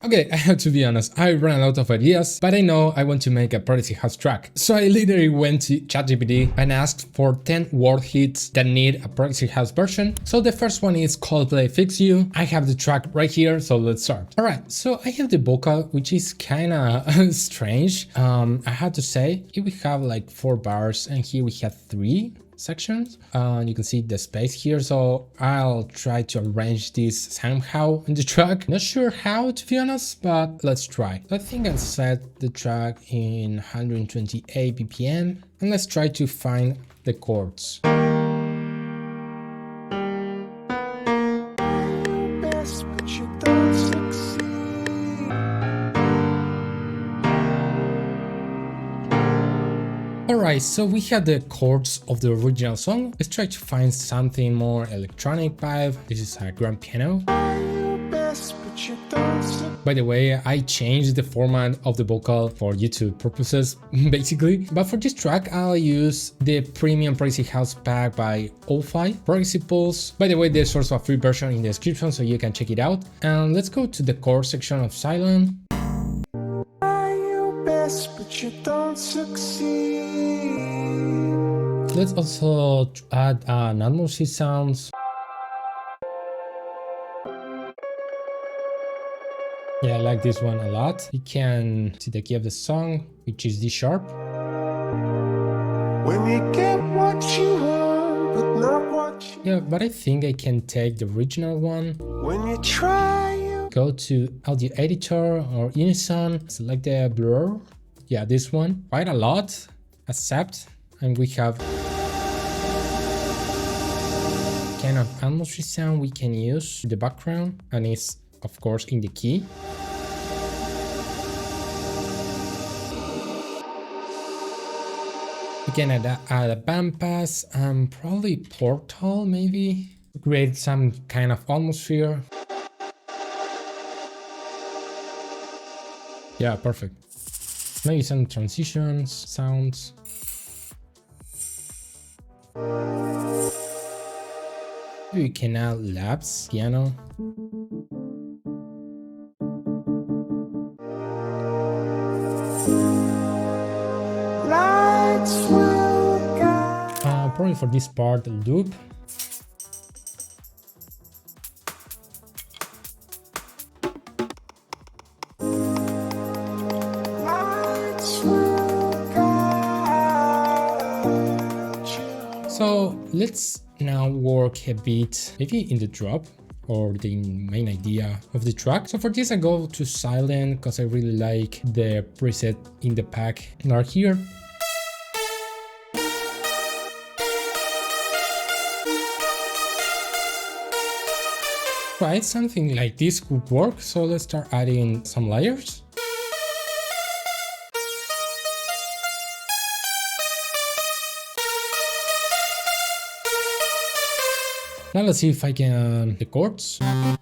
Okay, I have to be honest, I ran out of ideas, but I know I want to make a Prodigy House track. So I literally went to ChatGPT and asked for 10 word hits that need a Prodigy House version. So the first one is Coldplay Fix You. I have the track right here, so let's start. Alright, so I have the vocal, which is kinda strange. I have to say, here we have like 4 bars and here we have 3 sections. You can see the space here, so I'll try to arrange this somehow in the track. Not sure how, to be honest, but let's try. I think I'll set the track in 128 BPM and let's try to find the chords. Alright, so we have the chords of the original song. Let's try to find something more electronic vibe. This is a grand piano. By the way, I changed the format of the vocal for YouTube purposes, basically. But for this track, I'll use the premium Prodigy House pack by Ofive Sounds. By the way, there's also a free version in the description, so you can check it out. And let's go to the chord section of Silent. But you don't succeed. Let's also add an Ofive Sounds. Yeah, I like this one a lot. You can see the key of the song, which is D sharp. When you get what you want, but not what you... Yeah, but I think I can take the original one. When you try, go to audio editor or Unison, select the blur. Yeah, this one, quite a lot, accept, and we have kind of atmosphere sound we can use in the background, and it's of course in the key. We can add a band pass and probably portal maybe, create some kind of atmosphere. Yeah, perfect. Maybe some transitions, sounds. Maybe we can add laps, piano. Probably for this part, the loop. So let's now work a bit, maybe in the drop or the main idea of the track. So for this I go to silent because I really like the preset in the pack and are here. Right, something like this could work. So let's start adding some layers. Now let's see if I can the chords. Not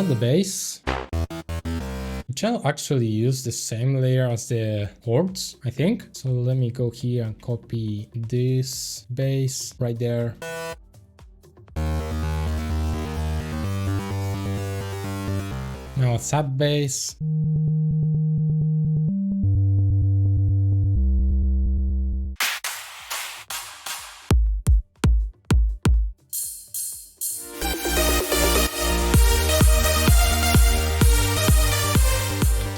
the bass. Which I'll actually use the same layer as the chords, I think. So let me go here and copy this bass right there. Now a sub bass.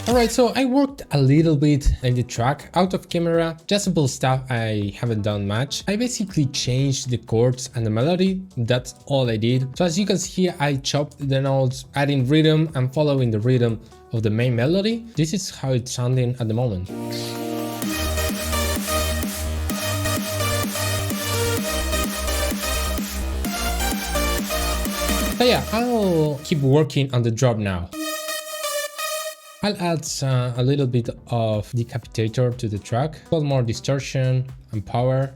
Alright, so I worked a little bit in the track out of camera, just simple stuff, I haven't done much. I basically changed the chords and the melody, that's all I did. So as you can see here, I chopped the notes, adding rhythm and following the rhythm of the main melody. This is how it's sounding at the moment. So yeah, I'll keep working on the drop now. I'll add a little bit of decapitator to the track, a little more distortion and power.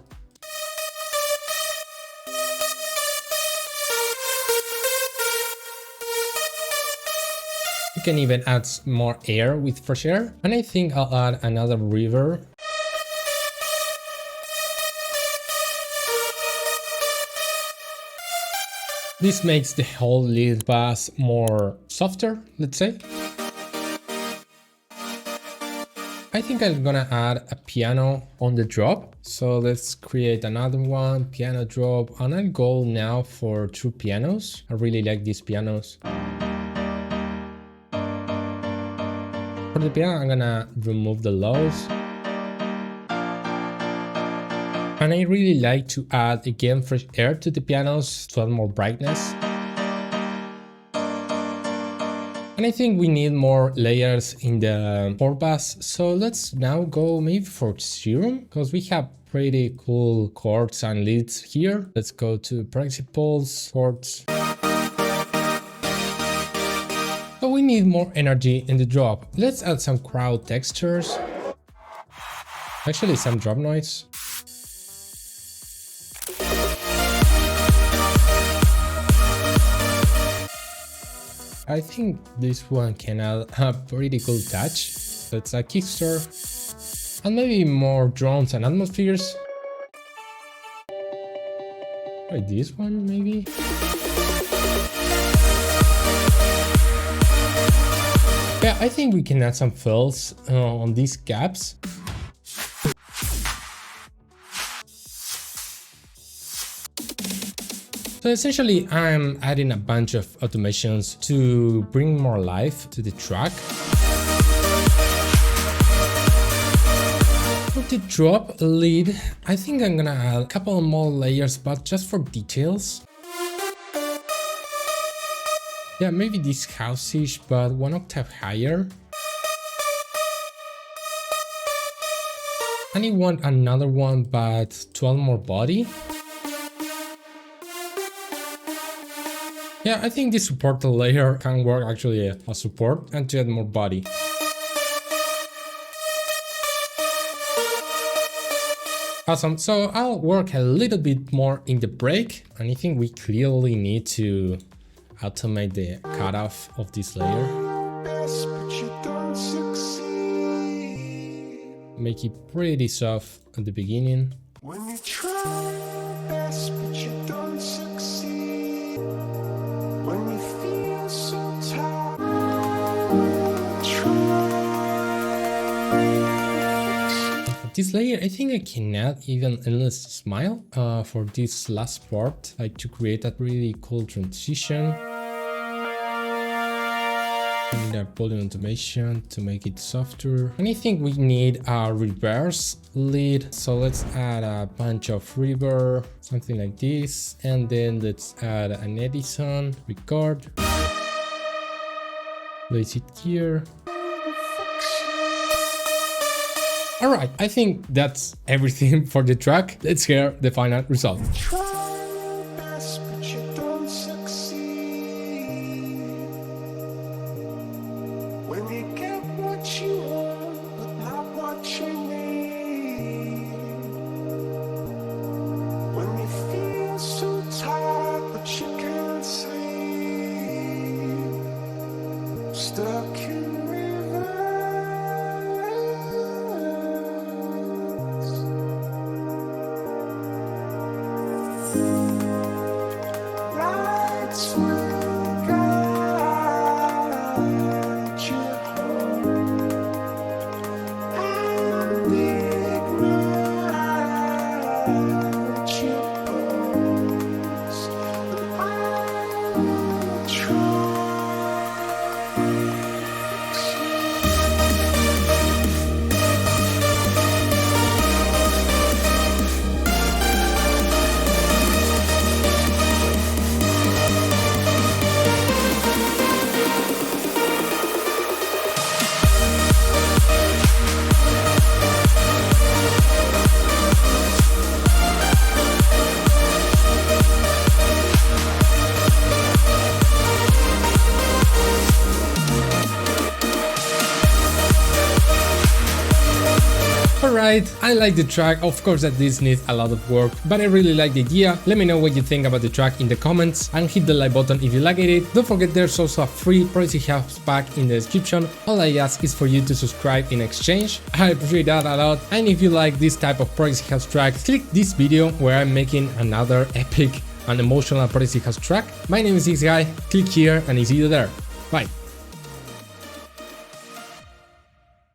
You can even add more air with fresh air, and I think I'll add another reverb. This makes the whole lead bass more softer, let's say. I think I'm gonna add a piano on the drop. So let's create another one, piano drop, and I'll go now for 2 pianos. I really like these pianos. For the piano, I'm gonna remove the lows. And I really like to add again fresh air to the pianos to add more brightness. And I think we need more layers in the chord bass. So let's now go maybe for serum, because we have pretty cool chords and leads here. Let's go to principals, chords. So we need more energy in the drop. Let's add some crowd textures. Actually, some drop noise. I think this one can add a pretty cool touch. Let's add kickstart and maybe more drones and atmospheres. Like this one maybe. Yeah, I think we can add some fills on these gaps. So essentially, I'm adding a bunch of automations to bring more life to the track. For the drop lead, I think I'm gonna add a couple more layers, but just for details. Yeah, maybe this house-ish, but 1 octave higher. And I want another one, but 12 more body. Yeah, I think this support layer can work actually as support and to add more body. Awesome, so I'll work a little bit more in the break, and I think we clearly need to automate the cutoff of this layer. Make it pretty soft at the beginning. When you try best, but you don't succeed. When you feel so tired, for this layer, I think I can add even endless smile for this last part, like to create a really cool transition. We need a volume automation to make it softer. And I think we need a reverse lead. So let's add a bunch of reverb, something like this. And then let's add an Edison record. Place it here. All right, I think that's everything for the track. Let's hear the final result. When you get what you want, but not what you need. When you feel so tired, but you can't sleep. Stuck in reverse. Lights will guide you. Alright, I like the track. Of course that this needs a lot of work, but I really like the idea. Let me know what you think about the track in the comments and hit the like button if you liked it. Don't forget there's also a free Progressive House pack in the description. All I ask is for you to subscribe in exchange. I appreciate that a lot. And if you like this type of Progressive House track, click this video where I'm making another epic an emotional Prodigy House track. My name is this guy, click here and see you there. Bye.